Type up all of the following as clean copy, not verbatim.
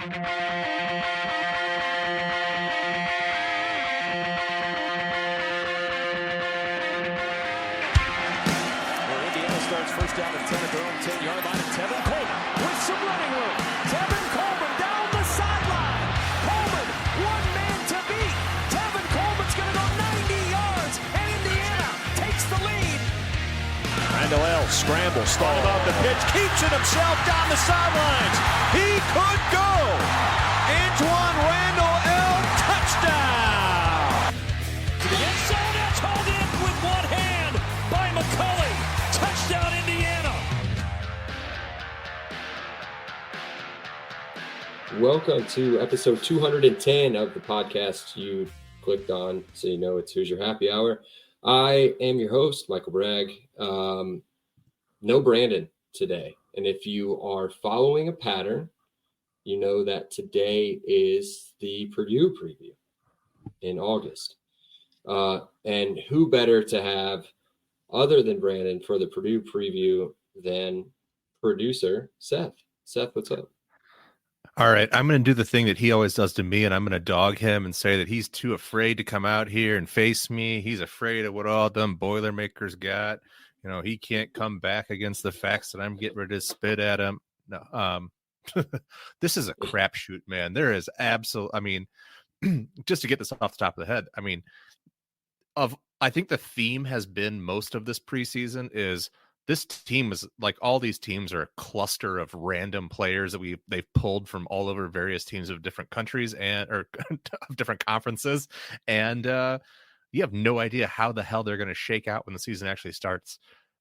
Starts first down and 10 at their own 10-yard line. And Tevin Coleman with some running room. Tevin Coleman down the sideline. Coleman, one man to beat. Tevin Coleman's going to go 90 yards, and Indiana takes the lead. Randall L. scrambles, thought about the pitch, keeps it himself down the sidelines. He could go. Antoine Randall L. touchdown. To the end zone, that's hauled in with one hand by McCulley. Touchdown, Indiana. Welcome to episode 210 of the podcast you clicked on, so you know it's Who's Your Happy Hour. I am your host, Michael Bragg. No Brandon today. And if you are following a pattern, you know that today is the Purdue preview in August. And who better to have other than Brandon for the Purdue preview than producer Seth. Seth, what's up? All right, I'm going to do the thing that he always does to me, and I'm going to dog him and say that he's too afraid to come out here and face me. He's afraid of what all them Boilermakers got. You know, he can't come back against the facts that I'm getting ready to spit at him. No, this is a crapshoot, man. There is just to get this off the top of the head, I think the theme has been most of this preseason is this team is like all these teams are a cluster of random players that they've pulled from all over various teams of different countries or of different conferences. And you have no idea how the hell they're going to shake out when the season actually starts.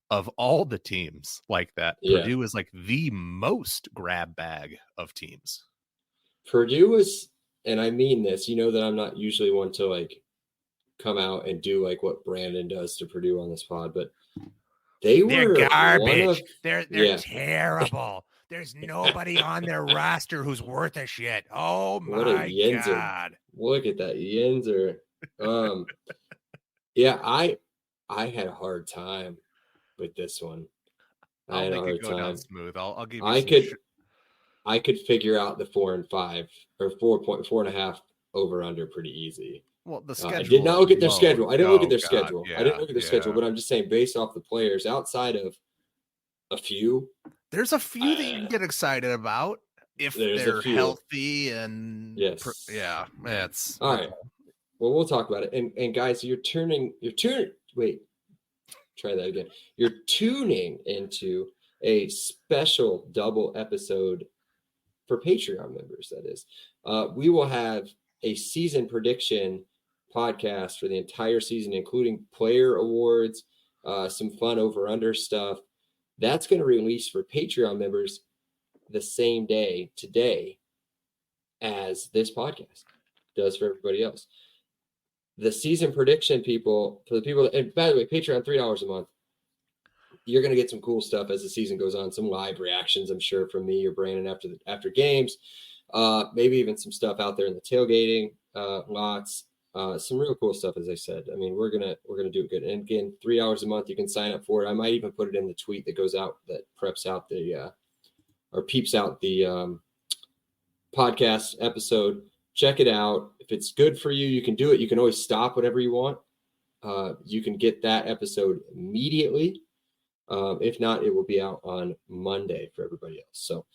Of all the teams like that, yeah. Purdue is like the most grab bag of teams. Purdue is, and I mean this, you know that I'm not usually one to like come out and do like what Brandon does to Purdue on this pod, but they're garbage. They're terrible. There's nobody on their roster who's worth a shit. Oh my God. Look at that Yenzer. Yeah, I had a hard time with this one. I'll make it go down smooth. I'll give you I could figure out the 4 and 5 or 4.5 over under pretty easy. Well, the schedule. I did not look at their schedule. I didn't look at their schedule. I didn't look at their schedule, but I'm just saying based off the players outside of a few. There's a few that you can get excited about if they're healthy and yes. It's all right. Well, we'll talk about it. And guys, you're tuning into a special double episode for Patreon members. That is, we will have a season prediction podcast for the entire season, including player awards, some fun over-under stuff. That's going to release for Patreon members the same day today as this podcast does for everybody else. The season prediction people, for the people, and by the way, Patreon, $3 a month. You're going to get some cool stuff as the season goes on, some live reactions, I'm sure, from me or Brandon after games, maybe even some stuff out there in the tailgating lots. Some real cool stuff, as I said. I mean, we're gonna do it good. And again, $3 a month, you can sign up for it. I might even put it in the tweet that goes out that preps out peeps out the podcast episode. Check it out. If it's good for you, you can do it. You can always stop whatever you want. You can get that episode immediately. If not, it will be out on Monday for everybody else. So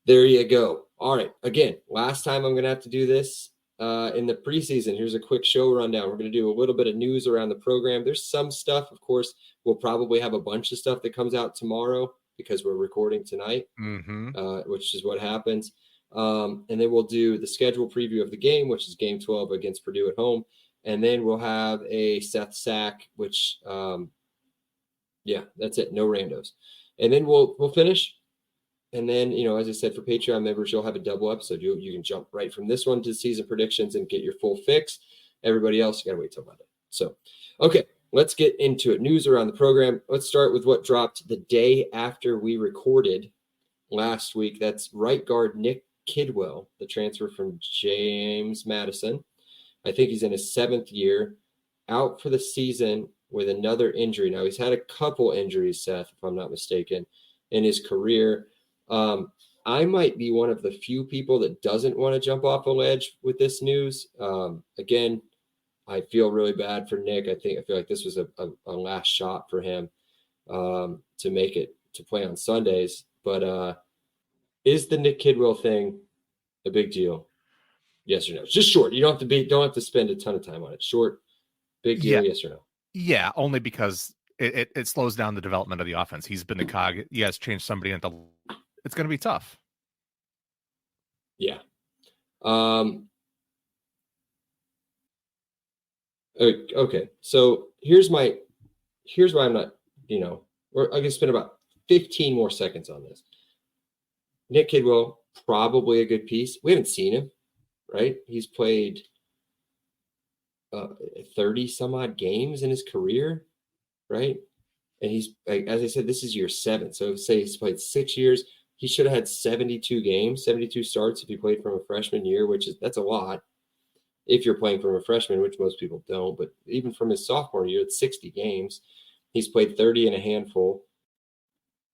there you go. All right. Again, last time I'm going to have to do this in the preseason. Here's a quick show rundown. We're going to do a little bit of news around the program. There's some stuff, of course. We'll probably have a bunch of stuff that comes out tomorrow because we're recording tonight, which is what happens. And then we'll do the schedule preview of the game, which is game 12 against Purdue at home. And then we'll have a Seth sack, which, that's it. No randos. And then we'll finish. And then, as I said, for Patreon members, you'll have a double episode. You can jump right from this one to season predictions and get your full fix. Everybody else, you got to wait till Monday. So, okay, let's get into it. News around the program. Let's start with what dropped the day after we recorded last week. That's right guard Nick Kidwell, the transfer from James Madison. I think he's in his 7th year, out for the season with another injury. Now, he's had a couple injuries, Seth, if I'm not mistaken, in his career. I might be one of the few people that doesn't want to jump off a ledge with this news. Again, I feel really bad for Nick. I feel like this was a last shot for him to make it to play on Sundays. But is the Nick Kidwell thing a big deal? Yes or no? It's just short. You don't have to spend a ton of time on it. Short, big deal. Yes or no? Yeah, only because it slows down the development of the offense. He's been the cog. He has changed somebody it's going to be tough. Yeah. Okay. So here's why I'm not, I'm going to spend about 15 more seconds on this. Nick Kidwell, probably a good piece. We haven't seen him, right? He's played 30 some odd games in his career, right? And he's, as I said, this is year 7. So say he's played 6 years. He should have had 72 games, 72 starts if he played from a freshman year, that's a lot. If you're playing from a freshman, which most people don't, but even from his sophomore year, it's 60 games. He's played 30 in a handful.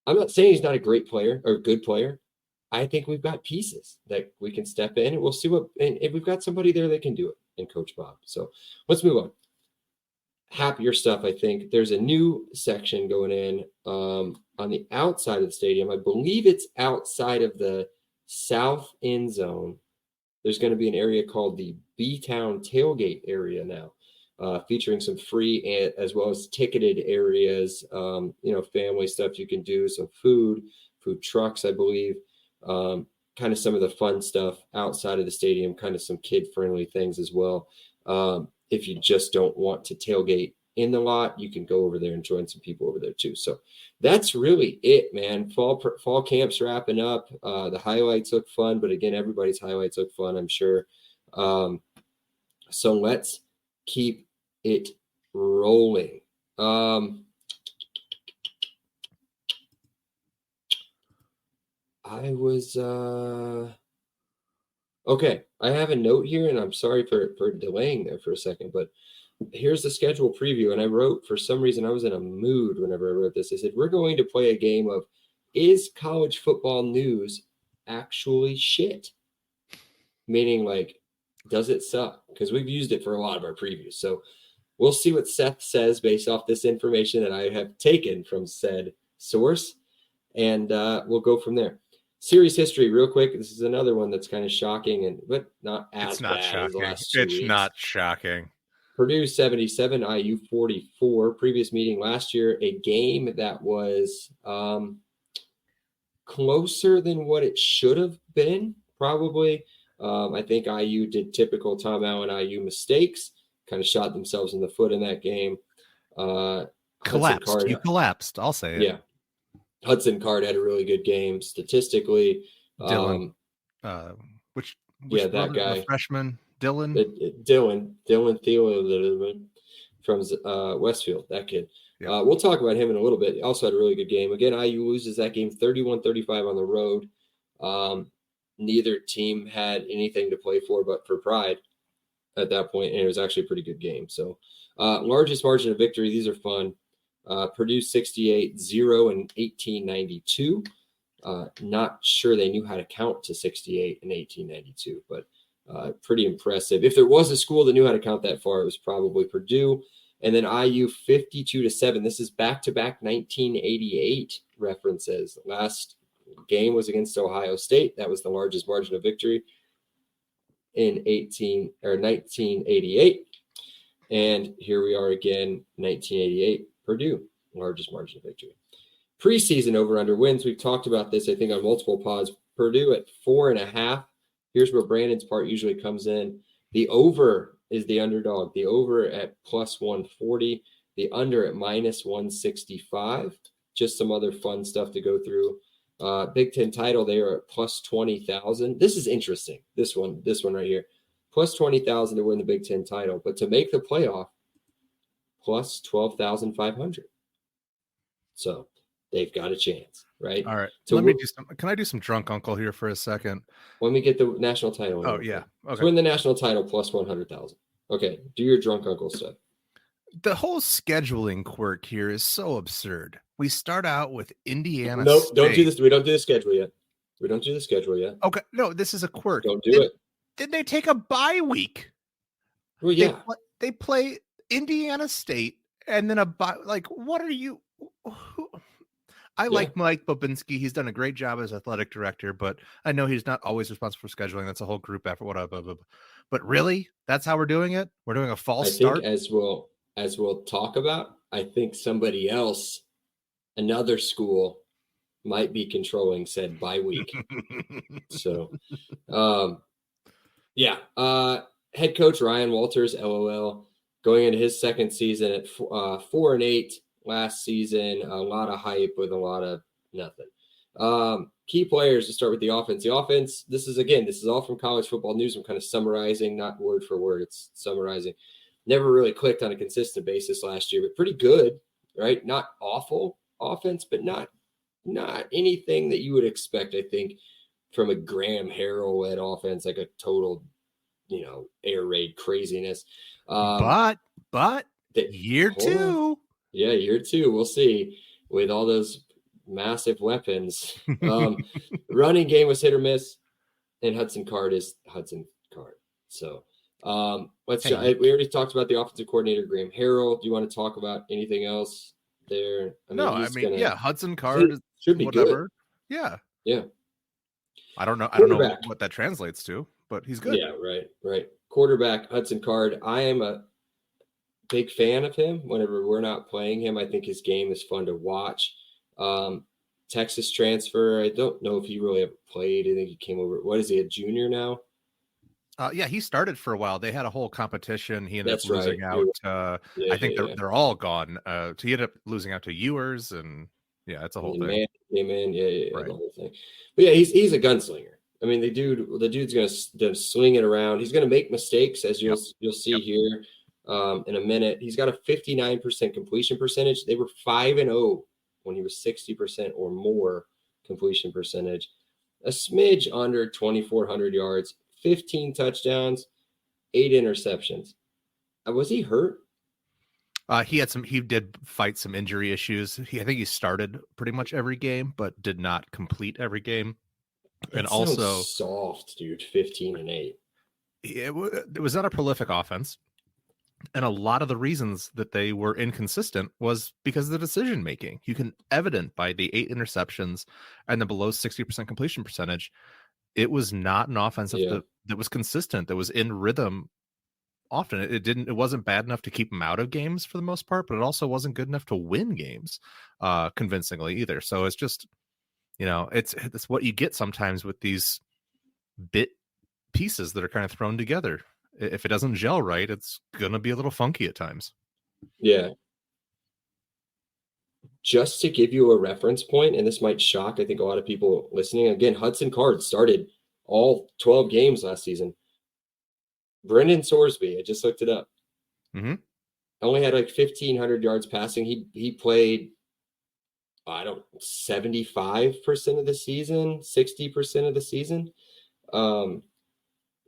I'm not saying he's not a great player or a good player. I think we've got pieces that we can step in, and we'll see and we've got somebody there that can do it in Coach Bob. So let's move on. Happier stuff, I think. There's a new section going in on the outside of the stadium. I believe it's outside of the south end zone. There's going to be an area called the B-Town Tailgate area now, featuring some free as well as ticketed areas, family stuff you can do, some food trucks, I believe, kind of some of the fun stuff outside of the stadium, kind of some kid-friendly things as well. If you just don't want to tailgate in the lot, you can go over there and join some people over there too. So that's really it, man. Fall camp's wrapping up. The highlights look fun, but again, everybody's highlights look fun, I'm sure. So let's keep it rolling. Okay. I have a note here, and I'm sorry for delaying there for a second, but here's the schedule preview. And I wrote, for some reason, I was in a mood whenever I wrote this. I said, we're going to play a game of, is college football news actually shit? Meaning, like, does it suck? Because we've used it for a lot of our previews. So we'll see what Seth says based off this information that I have taken from said source. And we'll go from there. Series history, real quick. This is another one that's kind of shocking, but not as bad as the last 2 weeks. It's not shocking. Purdue 77, IU 44. Previous meeting last year, a game that was closer than what it should have been, probably. I think IU did typical Tom Allen IU mistakes, kind of shot themselves in the foot in that game. Collapsed. You collapsed. I'll say it. Yeah. Hudson Card had a really good game statistically. Dylan, which that guy, the freshman Dylan Thielen from Westfield, that kid. Yeah. We'll talk about him in a little bit. He also had a really good game. Again, IU loses that game 31-35 on the road. Neither team had anything to play for but for pride at that point, and it was actually a pretty good game. So largest margin of victory, these are fun. Purdue 68-0 in 1892. Not sure they knew how to count to 68 in 1892, but pretty impressive. If there was a school that knew how to count that far, it was probably Purdue. And then IU 52-7. This is back-to-back 1988 references. Last game was against Ohio State. That was the largest margin of victory in 1988. And here we are again, 1988. Purdue, largest margin of victory. Preseason over-under wins. We've talked about this, I think, on multiple pods. Purdue at 4.5. Here's where Brandon's part usually comes in. The over is the underdog. The over at plus 140. The under at minus 165. Just some other fun stuff to go through. Big Ten title, they are at plus 20,000. This is interesting. This one right here. Plus 20,000 to win the Big Ten title. But to make the playoff, plus 12,500. So they've got a chance, right? All right. So can I do some drunk uncle here for a second? When we get the national title. Oh, yeah. Okay. To win the national title, plus 100,000. Okay. Do your drunk uncle stuff. The whole scheduling quirk here is so absurd. We start out with Indiana Nope, State. don't do this. We don't do the schedule yet. We don't do the schedule yet. Okay, no, this is a quirk. Don't do it. Did they take a bye week? Well, yeah. They play Indiana State and then a bye. Like, what are you? I like Mike Bobinski. He's done a great job as athletic director, but I know he's not always responsible for scheduling. That's a whole group effort. Whatever. But really, that's how we're doing it. We're doing a false start. Think as we'll talk about, I think somebody else, another school, might be controlling said bye week. So, head coach Ryan Walters, LOL, going into his second season at 4-8 last season. A lot of hype with a lot of nothing. Key players to start with the offense. The offense, this is all from College Football News. I'm kind of summarizing, not word for word. It's summarizing. Never really clicked on a consistent basis last year, but pretty good, right? Not awful offense, but not anything that you would expect, I think, from a Graham Harrell-led offense, like a total, air raid craziness. But year two. Yeah, year two. We'll see with all those massive weapons. Running game was hit or miss, and Hudson Card is Hudson Card. So we already talked about the offensive coordinator, Graham Harrell. Do you want to talk about anything else there? Hudson Card should be whatever. Good. Yeah. I don't know what that translates to, but he's good. Yeah, right. Quarterback, Hudson Card. I am a big fan of him. Whenever we're not playing him, I think his game is fun to watch. Texas transfer. I don't know if he really ever played. I think he came over. What is he, a junior now? He started for a while. They had a whole competition. He ended up losing out. I think they're all gone. So he ended up losing out to Ewers, and it's a whole thing. Man came in, right. The whole thing. But he's a gunslinger. I mean, the dude's gonna sling it around. He's gonna make mistakes, as you'll see here in a minute. He's got a 59% completion percentage. They were 5-0 when he was 60% or more completion percentage. A smidge under 2,400 yards. 15 touchdowns, 8 interceptions. Was he hurt? He did fight some injury issues. I think he started pretty much every game, but did not complete every game. And also soft, dude. 15-8. It was not a prolific offense. And a lot of the reasons that they were inconsistent was because of the decision making. You can evident by the 8 interceptions and the below 60% completion percentage. It was not an offense that was consistent, that was in rhythm often. It wasn't bad enough to keep them out of games for the most part, but it also wasn't good enough to win games convincingly either. So it's just, it's what you get sometimes with these bit pieces that are kind of thrown together. If it doesn't gel right, it's going to be a little funky at times. Yeah. Just to give you a reference point, and this might shock, I think, a lot of people listening. Again, Hudson Card started all 12 games last season. Brendan Sorsby, I just looked it up. Mm-hmm. Only had like 1,500 yards passing. He played, 75% of the season, 60% of the season.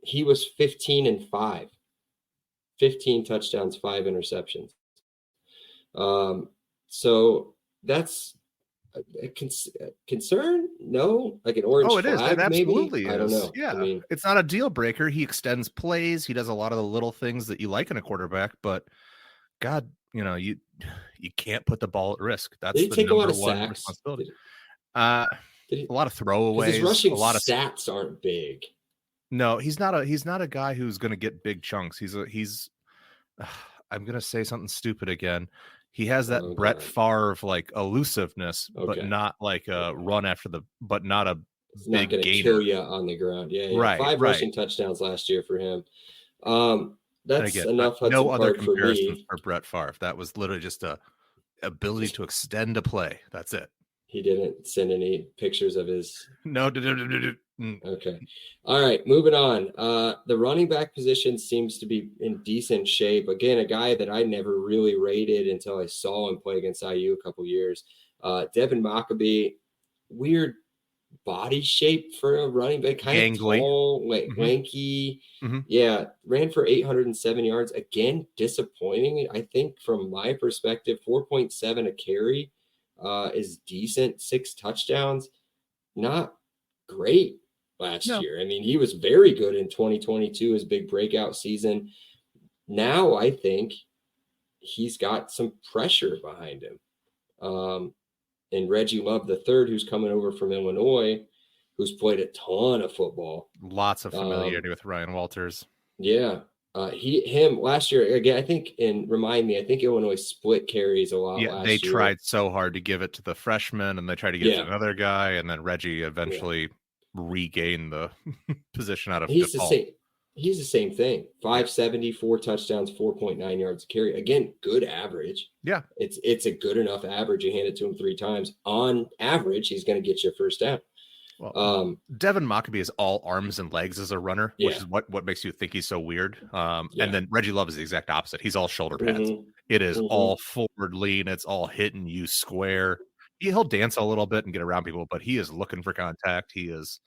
He was 15-5, 15 touchdowns, 5 interceptions. So that's a concern? No, like an orange flag, is. It absolutely maybe? is. I don't know. Yeah, I mean, it's not a deal breaker. He extends plays. He does a lot of the little things that you like in a quarterback. But God, you can't put the ball at risk. That's did he take a lot of sacks? Responsibility. A lot of throwaways. His rushing stats aren't big. No, he's not a guy who's going to get big chunks. I'm going to say something stupid again. He has that Brett Favre like elusiveness, but not like a run after but not a it's big not gainer. Kill you on the ground. Yeah. Right. 5 rushing touchdowns last year for him. That's again, enough. No other for comparisons for Brett Favre. That was literally just a ability to extend a play. That's it. He didn't send any pictures of his. No. Okay. All right. Moving on. The running back position seems to be in decent shape. Again, a guy that I never really rated until I saw him play against IU a couple years. Devin Maccabee, weird body shape for a running back, kind of tall, lanky. Mm-hmm. Yeah. Ran for 807 yards. Again, disappointing. I think from my perspective, 4.7 a carry is decent. 6 touchdowns. Not great last year. I mean, he was very good in 2022, his big breakout season. Now I think he's got some pressure behind him. And Reggie Love III, who's coming over from Illinois, who's played a ton of football. Lots of familiarity with Ryan Walters. Yeah. Him last year, again, I think Illinois split carries a lot last year. They tried so hard to give it to the freshman, and they tried to give it to another guy, and then Reggie eventually regained the position out of default. He's the same thing. 570, 4 touchdowns, 4.9 yards a carry. Again, good average. Yeah. It's a good enough average. You hand it to him 3 times. On average, he's going to get you a first down. Well, Devin Mockabee is all arms and legs as a runner, which is what makes you think he's so weird. And then Reggie Love is the exact opposite. He's all shoulder pads. It is all forward lean. It's all hitting you square. He'll dance a little bit and get around people, but he is looking for contact. He is,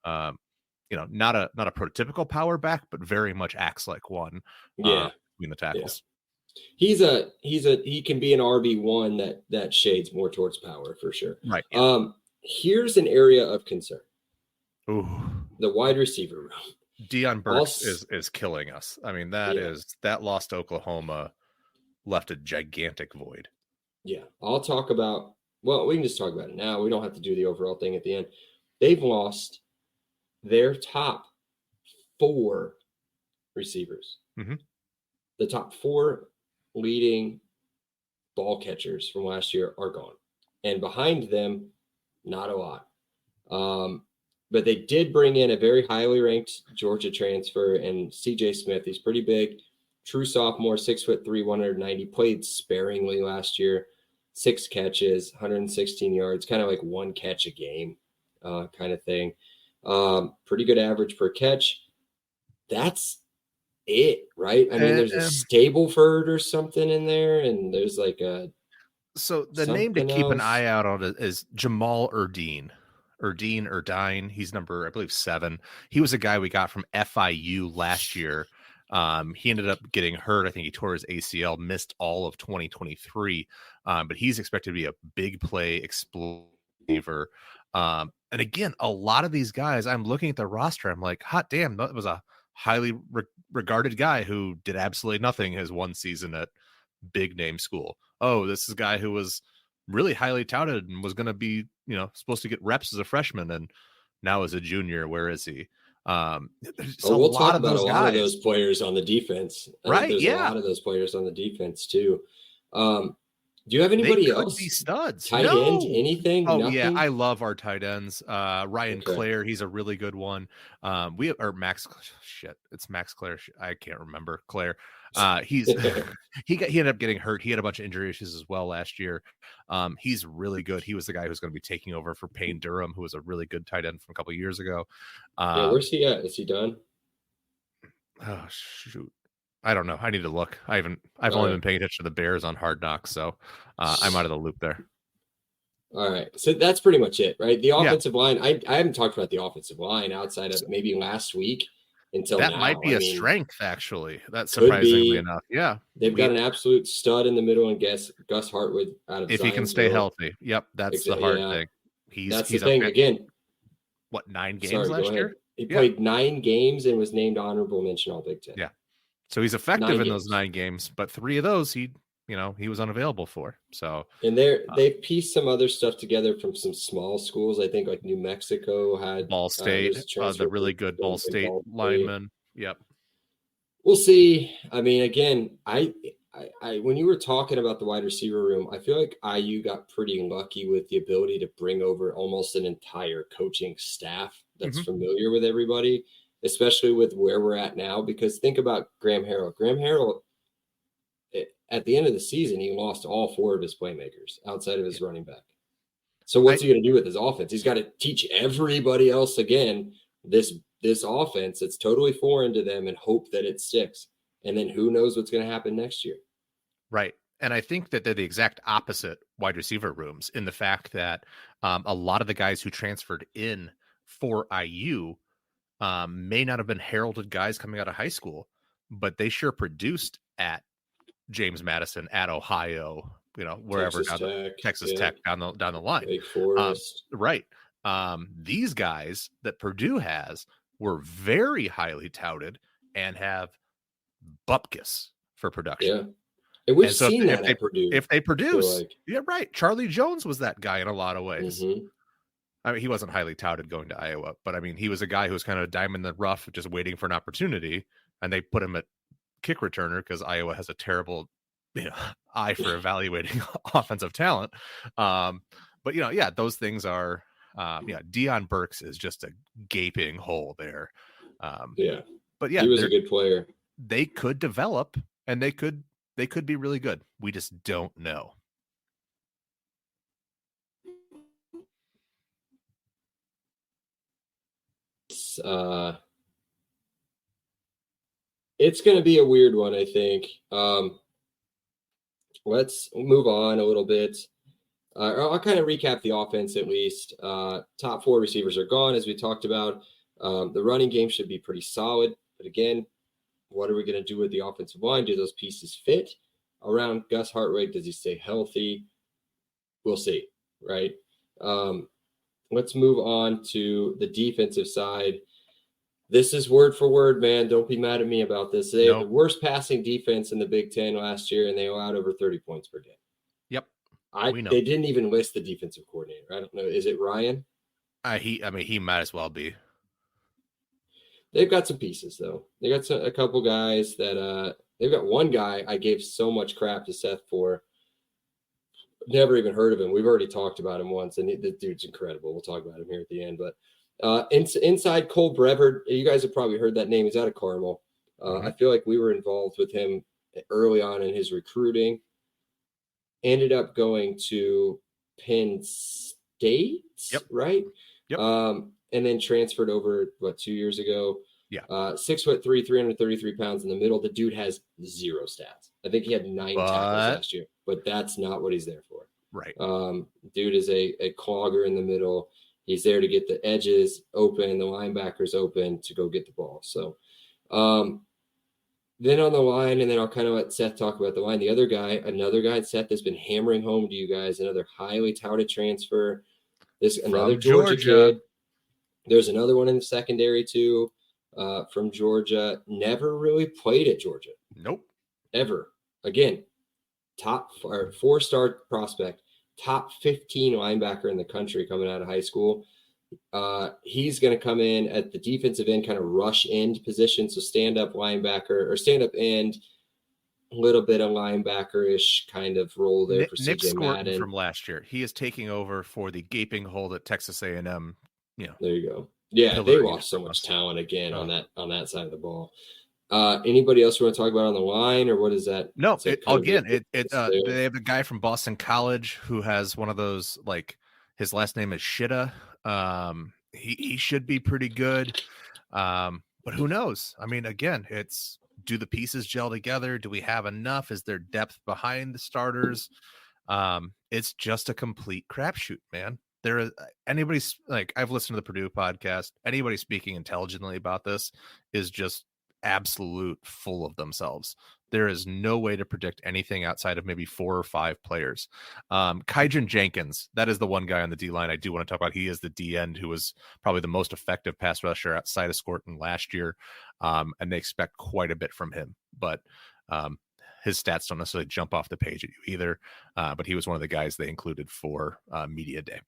not a prototypical power back, but very much acts like one. Between the tackles. Yeah. He can be an RB1 that shades more towards power for sure. Right. Yeah. Here's an area of concern. Ooh. The wide receiver room. Deion Burks is killing us. I mean, that loss to Oklahoma left a gigantic void. Yeah. We can just talk about it now. We don't have to do the overall thing at the end. They've lost their top 4 receivers. Mm-hmm. The top 4 leading ball catchers from last year are gone. And behind them, not a lot. But they did bring in a very highly ranked Georgia transfer and CJ Smith. He's pretty big. True sophomore, 6'3", 190, played sparingly last year. 6 catches, 116 yards, kind of like 1 catch a game kind of thing. Pretty good average per catch. That's it, right? I mean, there's a Stableford or something in there, and there's like a So the name to keep an eye out on is Jamal Erdine. Erdine. He's number, I believe, 7. He was a guy we got from FIU last year. He ended up getting hurt. I think he tore his ACL, missed all of 2023. But he's expected to be a big play explorer. And again, a lot of these guys, I'm looking at the roster. I'm like, hot damn, that was a highly regarded guy who did absolutely nothing his one season at big name school. Oh, this is a guy who was really highly touted and was going to be, supposed to get reps as a freshman, and now as a junior, where is he? We'll talk about a lot of those players on the defense. Right? There's a lot of those players on the defense too. Do you have anybody else? Be studs. Tight end? Anything? Oh, Nothing? yeah. I love our tight ends. Ryan Clare, he's a really good one. It's Max Clare. I can't remember Clare. He ended up getting hurt. He had a bunch of injury issues as well last year. He's really good. He was the guy who's going to be taking over for Payne Durham, who was a really good tight end from a couple of years ago. Where's he at? Is he done? Oh shoot. I don't know. I need to look. I've only been paying attention to the Bears on Hard Knocks, so I'm out of the loop there. All right. So that's pretty much it, right? The offensive line, I haven't talked about the offensive line outside of maybe last week until that now. Might be a strength, actually. That's surprisingly enough. Yeah. They've got an absolute stud in the middle, and Gus Hartwood out of if he can stay healthy. Yep. That's the hard thing. That's the thing. Again, what, 9 games last year? He played 9 games and was named honorable mention all Big Ten. Yeah. So he's effective in those 9 games, but 3 of those he was unavailable for. So they've pieced some other stuff together from some small schools. I think like New Mexico had Ball State, the really good Ball State lineman. Yep. We'll see. I mean, again, I when you were talking about the wide receiver room, I feel like IU got pretty lucky with the ability to bring over almost an entire coaching staff that's familiar with everybody, especially with where we're at now. Because think about Graham Harrell. Graham Harrell, at the end of the season, he lost all 4 of his playmakers outside of his running back. So what's he going to do with his offense? He's got to teach everybody else again this offense that's totally foreign to them and hope that it sticks. And then who knows what's going to happen next year. Right. And I think that they're the exact opposite wide receiver rooms in the fact that a lot of the guys who transferred in for IU may not have been heralded guys coming out of high school, but they sure produced at James Madison, at Ohio, wherever, Texas Tech down the line. Wake Forest. Right. These guys that Purdue has were very highly touted and have bupkis for production. Yeah. And we've so seen that at Purdue. If they produce, like. yeah, right. Charlie Jones was that guy in a lot of ways. Mm-hmm. I mean, he wasn't highly touted going to Iowa, but I mean, he was a guy who was kind of a diamond in the rough, just waiting for an opportunity. And they put him at kick returner because Iowa has a terrible eye for evaluating offensive talent. But yeah, those things are, Deion Burks is just a gaping hole there. But yeah, he was a good player. They could develop and they could be really good. We just don't know. It's going to be a weird one, I think. Let's move on a little bit. I'll kind of recap the offense at least. Top 4 receivers are gone, as we talked about. The running game should be pretty solid. But again, what are we going to do with the offensive line? Do those pieces fit around Gus Hartwig? Does he stay healthy? We'll see, right? Let's move on to the defensive side. This is word for word, man. Don't be mad at me about this. They had the worst passing defense in the Big Ten last year, and they allowed over 30 points per game. Yep. They didn't even list the defensive coordinator. I don't know. Is it Ryan? He might as well be. They've got some pieces, though. They got a couple guys that they've got one guy I gave so much crap to Seth for. Never even heard of him. We've already talked about him once, and the dude's incredible. We'll talk about him here at the end. But inside Cole Brevard, you guys have probably heard that name. He's out of Carmel. I feel like we were involved with him early on in his recruiting. Ended up going to Penn State, right? Yep. And then transferred over, 2 years ago? Yeah. 6'3", 333 pounds in the middle. The dude has 0 stats. I think he had 9 tackles last year, but that's not what he's there for. Right. Dude is a clogger in the middle. He's there to get the edges open, the linebackers open to go get the ball. So then on the line, and then I'll kind of let Seth talk about the line. The other guy, another guy, Seth, has been hammering home to you guys, another highly touted transfer. Another Georgia kid. There's another one in the secondary too, from Georgia. Never really played at Georgia. Nope. Ever. Again, top 4-star prospect, top 15 linebacker in the country coming out of high school. He's going to come in at the defensive end, kind of rush end position. So stand up linebacker or stand up end, a little bit of linebacker-ish kind of role there for Nick CJ Scorton Madden. from last year. He is taking over for the gaping hole at Texas A&M. There you go. Yeah, they lost so much talent again on that side of the ball. Anybody else you want to talk about on the line, or what is that? No, they have a guy from Boston College who has one of those, like, his last name is Shida. He should be pretty good. But who knows? I mean, again, do the pieces gel together? Do we have enough? Is there depth behind the starters? It's just a complete crapshoot, man. Anybody's like, I've listened to the Purdue podcast. Anybody speaking intelligently about this is just absolute full of themselves. There is no way to predict anything outside of maybe 4 or 5 players. Kydron Jenkins, that is the one guy on the D line I do want to talk about. He is the D end who was probably the most effective pass rusher outside of Scorton last year. And they expect quite a bit from him, but his stats don't necessarily jump off the page at you either. But he was one of the guys they included for media day.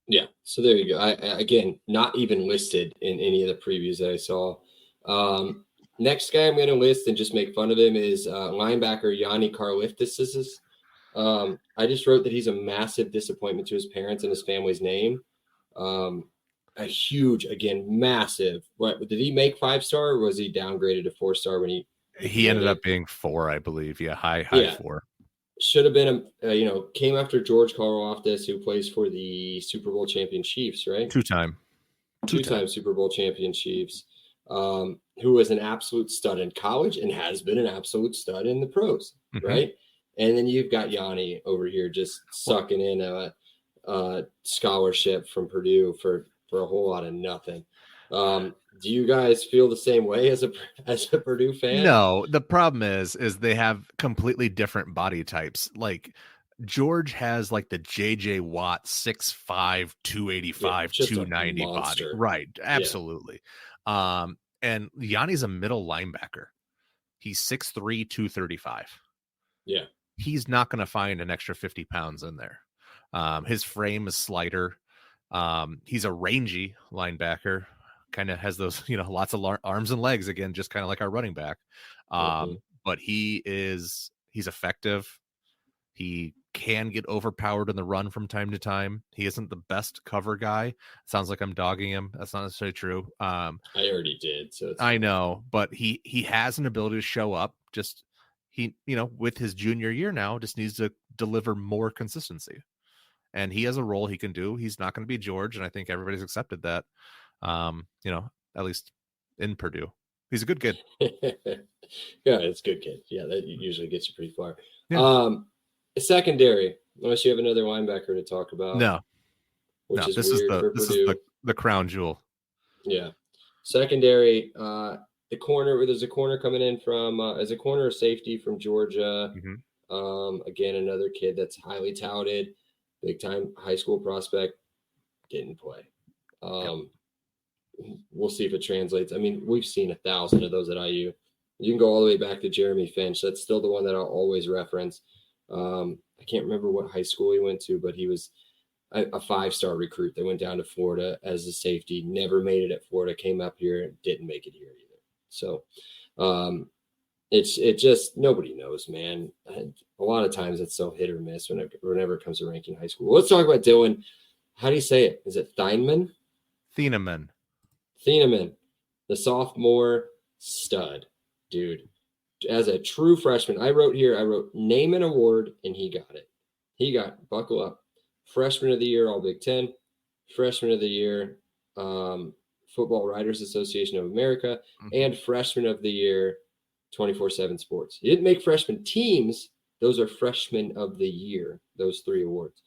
Yeah, so there you go. Again, not even listed in any of the previews that I saw. Next guy I'm going to list and just make fun of him is linebacker Yanni Karliftis. I just wrote that he's a massive disappointment to his parents and his family's name. A huge, again, massive. What did he make 5-star, or was he downgraded to 4-star when he ended up being 4, I believe. Yeah, high 4. Should have been came after George Karlaftis, who plays for the Super Bowl champion Chiefs, right? Two-time Super Bowl champion Chiefs, who was an absolute stud in college and has been an absolute stud in the pros, right? And then you've got Yanni over here just sucking in a scholarship from Purdue for a whole lot of nothing. Do you guys feel the same way as a Purdue fan? No, the problem is they have completely different body types. Like, George has like the JJ Watt 6'5", 285, just a 290 body. monster. Right. Absolutely. And Yanni's a middle linebacker. He's 6'3", 235. Yeah. He's not going to find an extra 50 pounds in there. His frame is slighter. He's a rangy linebacker, kind of has those, lots of arms and legs, again, just kind of like our running back. But he's effective. He can get overpowered in the run from time to time. He isn't the best cover guy. Sounds like I'm dogging him. That's not necessarily true. I already did. So I know, but he has an ability to show up. Just he, with his junior year now, just needs to deliver more consistency. And he has a role he can do. He's not going to be George, and I think everybody's accepted that. At least in Purdue, he's a good kid. Yeah, it's a good kid. Yeah, that usually gets you pretty far. Yeah. Secondary, unless you have another linebacker to talk about. No, this is the crown jewel. Yeah, secondary. The corner, there's a corner coming in from as a corner of safety from Georgia. Again, another kid that's highly touted, big time high school prospect, didn't play. We'll see if it translates. I mean, we've seen 1,000 of those at IU. You can go all the way back to Jeremy Finch. That's still the one that I'll always reference. I can't remember what high school he went to, but he was a 5-star recruit that went down to Florida as a safety, never made it at Florida, came up here, didn't make it here either. So it just, nobody knows, man. A lot of times it's so hit or miss whenever it comes to ranking high school. Let's talk about Dylan. How do you say it? Is it Thieneman? Thieneman, the sophomore stud, dude. As a true freshman, I wrote name an award, and he got it. He got, buckle up, freshman of the year, All Big Ten, freshman of the year, Football Writers Association of America, and freshman of the year, 24/7 Sports. He didn't make freshman teams. Those are freshmen of the year, those 3 awards.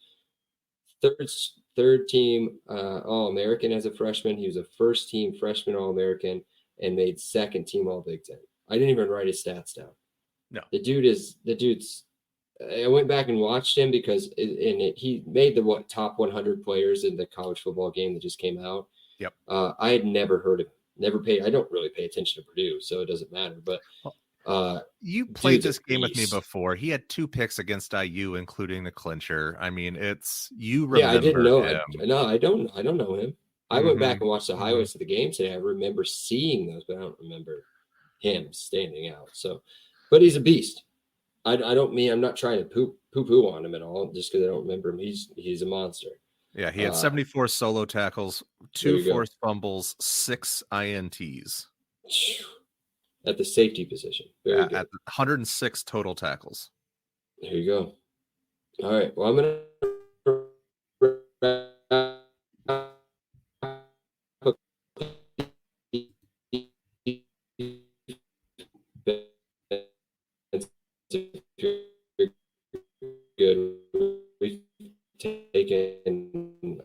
Third team All-American as a freshman. He was a first team freshman All-American and made second team All Big Ten. I didn't even write his stats down. No. The dude's I went back and watched him because he made the top 100 players in the college football game that just came out. Yep. I had never heard of him. I don't really pay attention to Purdue, so it doesn't matter. But you played this game with me before. He had 2 picks against IU, including the clincher. I mean, you remember. Yeah, I didn't know him. I don't know him. I went back and watched the highlights of the game today. I remember seeing those, but I don't remember him standing out. So, but he's a beast. I'm not trying to poo-poo on him at all, just because I don't remember him. He's a monster. Yeah, he had 74 solo tackles, 2 forced fumbles, 6 INTs. At the safety position. Very good. At 106 total tackles. There you go. All right. Well, I'm going to good. We've taken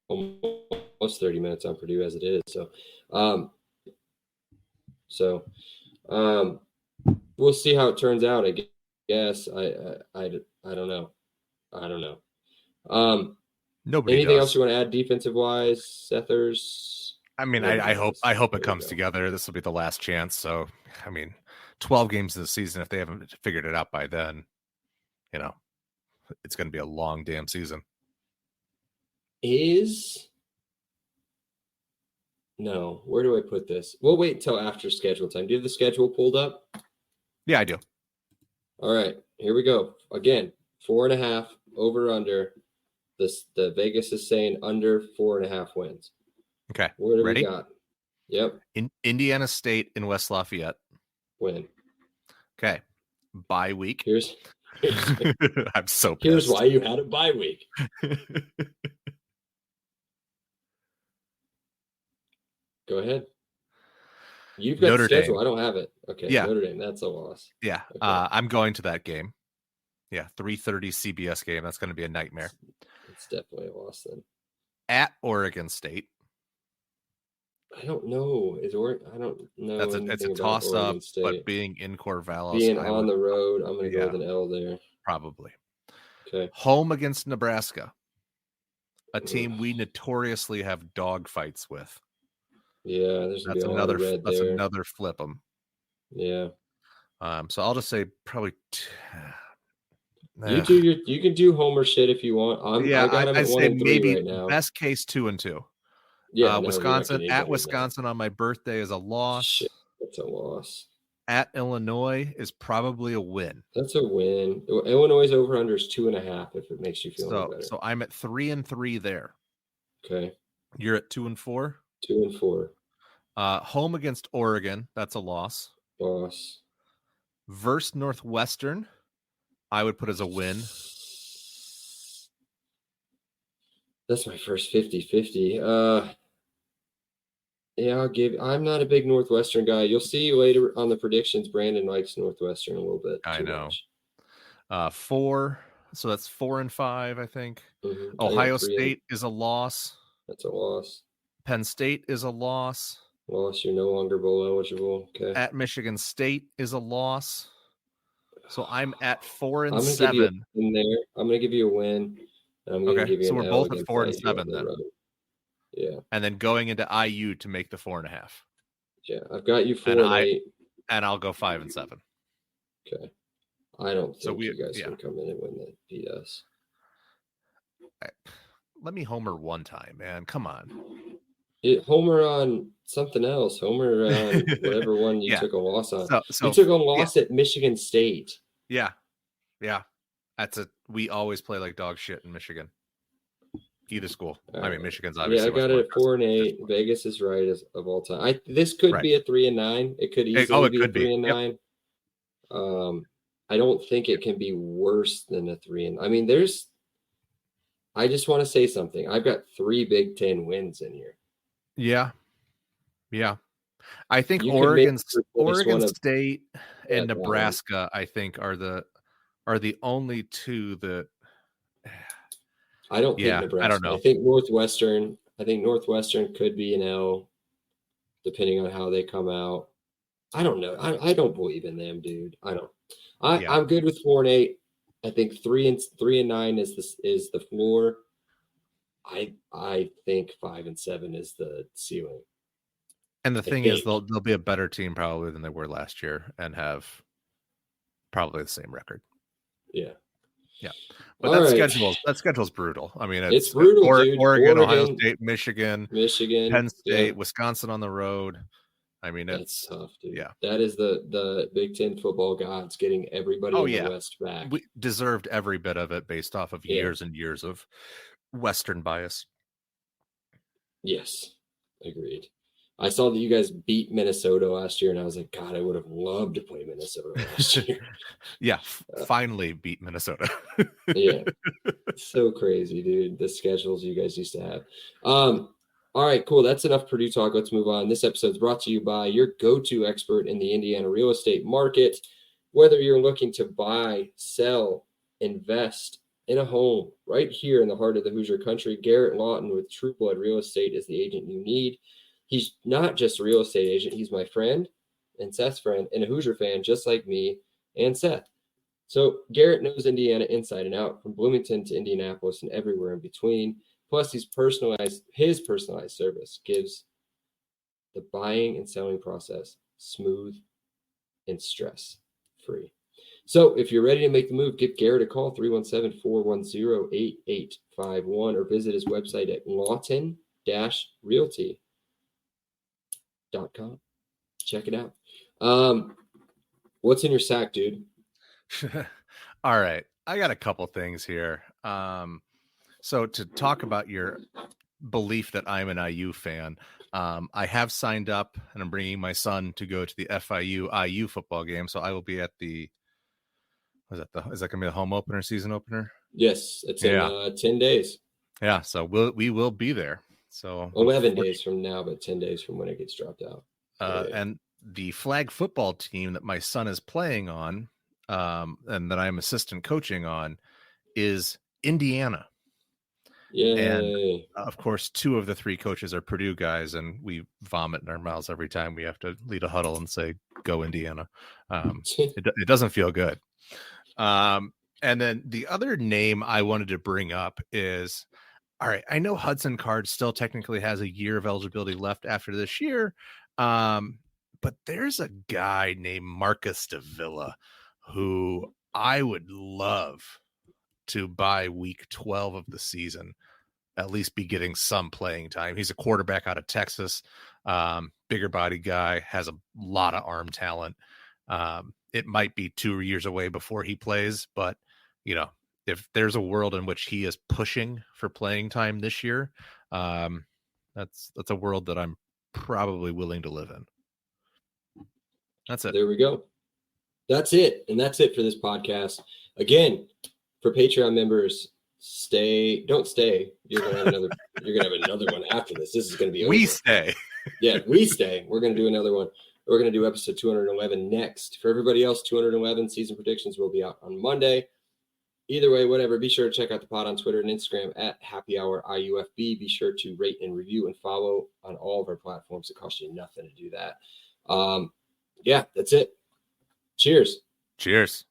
almost 30 minutes on Purdue as it is. So we'll see how it turns out. I guess I don't know. Nobody. Anything does. else you want to add defensive wise, Sethers? I mean, I hope it comes together. This will be the last chance. So, I mean, 12 games in the season. If they haven't figured it out by then, it's going to be a long damn season. No, where do I put this? We'll wait until after schedule time. Do you have the schedule pulled up? Yeah, I do. All right, here we go. Again, 4.5 over under. The Vegas is saying under 4.5 wins. Okay. What do Ready? we got? Yep. In Indiana State in West Lafayette. Win. Okay. Bye week. I'm so pissed. Here's why you had a bye week. Go ahead. You've got Notre the schedule. Dame. I don't have it. Okay. Yeah. Notre Dame. That's a loss. Yeah. Okay. I'm going to that game. Yeah. 3:30 CBS game. That's going to be a nightmare. It's definitely a loss then. At Oregon State. I don't know. I don't know. It's a toss up, but being in Corvallis. Being on the road, I'm going to go with an L there. Probably. Okay. Home against Nebraska, a team we notoriously have dog fights with. Yeah, there's gonna be a lot of red there. Another flip them. Yeah. So I'll just say probably. You can do homer shit if you want. I got him at 1-3 right now. Best case 2-2. Yeah, Wisconsin at Wisconsin on my birthday is a loss. Shit, that's a loss. At Illinois is probably a win. That's a win. Illinois over under is 2.5 if it makes you feel better. So I'm at 3-3 there. Okay. You're at 2-4. 2-4. Home against Oregon, that's a loss. Loss. Versus Northwestern, I would put as a win. That's my first 50-50. Yeah, I'm not a big Northwestern guy. You'll see later on the predictions. Brandon likes Northwestern a little bit. I know. 4. So that's 4 and 5, I think. Mm-hmm. Ohio State is a loss. That's a loss. Penn State is a loss. Loss. You're no longer bowl eligible. Okay. At Michigan State is a loss. So I'm at 4 and I'm gonna 7. Give you in there. I'm going to give you a win. And I'm going to give you so an we're L both at 4 and 7 then. Yeah. And then going into IU to make the 4.5. Yeah, I've got you 4 and 8. And I'll go 5 and 7. Okay. I don't think you guys can come in and beat us. Let me homer one time, man. Come on. Homer on something else. Homer on whatever one you took a loss on. So you took a loss at Michigan State. Yeah. Yeah. We always play like dog shit in Michigan. Either school. Michigan's obviously. Yeah, I got it at 4 and 8. Vegas is right of all time. This could be a 3 and 9. It could easily be a 3 and 9. Yep. I don't think it can be worse than a 3 and. I just want to say something. I've got 3 Big Ten wins in here. Yeah. Yeah. I think Oregon State and Nebraska, I think, are the only two that. I don't think Nebraska. I don't know. I think Northwestern could be an L, depending on how they come out. I don't know. I don't believe in them, dude. I don't. I'm good with 4 and 8. I think 3 and 9 is the floor. I think 5 and 7 is the ceiling. And the thing is, they'll be a better team probably than they were last year and have probably the same record. Yeah. Yeah. But that schedule's brutal. I mean, it's brutal. Oregon, Ohio State, Michigan, Penn State, Wisconsin on the road. I mean, that's tough, dude. Yeah. That is the Big Ten football gods getting everybody in the West back. We deserved every bit of it based off of years and years of Western bias. Yes, agreed. I saw that you guys beat Minnesota last year, and I was like, God, I would have loved to play Minnesota last year. Finally beat Minnesota. Yeah. So crazy, dude. The schedules you guys used to have. All right, cool. That's enough Purdue talk. Let's move on. This episode is brought to you by your go-to expert in the Indiana real estate market. Whether you're looking to buy, sell, invest in a home right here in the heart of the Hoosier country, Garrett Lawton with True Blood Real Estate is the agent you need. He's not just a real estate agent. He's my friend and Seth's friend and a Hoosier fan just like me and Seth. So Garrett knows Indiana inside and out, from Bloomington to Indianapolis and everywhere in between. Plus, his personalized service gives the buying and selling process smooth and stress-free. So if you're ready to make the move, give Garrett a call, 317-410-8851, or visit his website at lawton-realty.com. Check it out. What's in your sack, dude? All right. I got a couple things here. So to talk about your belief that I'm an IU fan, I have signed up and I'm bringing my son to go to the FIU-IU football game. So I will be at is that going to be the home opener, season opener? Yes. It's in 10 days. Yeah. So we will be there. So 11 days from now, but 10 days from when it gets dropped out. And the flag football team that my son is playing on, and that I'm assistant coaching on, is Indiana. Yay. And of course, 2 of the 3 coaches are Purdue guys, and we vomit in our mouths every time we have to lead a huddle and say, go Indiana. It doesn't feel good. And then the other name I wanted to bring up is, all right, I know Hudson Card still technically has a year of eligibility left after this year, but there's a guy named Marcus Davila who I would love to by week 12 of the season at least be getting some playing time. He's a quarterback out of Texas, bigger body guy, has a lot of arm talent. It might be 2 years away before he plays, but if there's a world in which he is pushing for playing time this year, that's a world that I'm probably willing to live in. That's it. There we go. That's it. And that's it for this podcast. Again, for Patreon members, don't stay. You're gonna have another one after this. This is gonna be over. We stay. Yeah, we stay. We're gonna do another one. We're gonna do episode 211 next. For everybody else, 211 season predictions will be out on Monday. Either way, whatever, be sure to check out the pod on Twitter and Instagram at Happy Hour IUFB. Be sure to rate and review and follow on all of our platforms. It costs you nothing to do that. Yeah, that's it. Cheers. Cheers.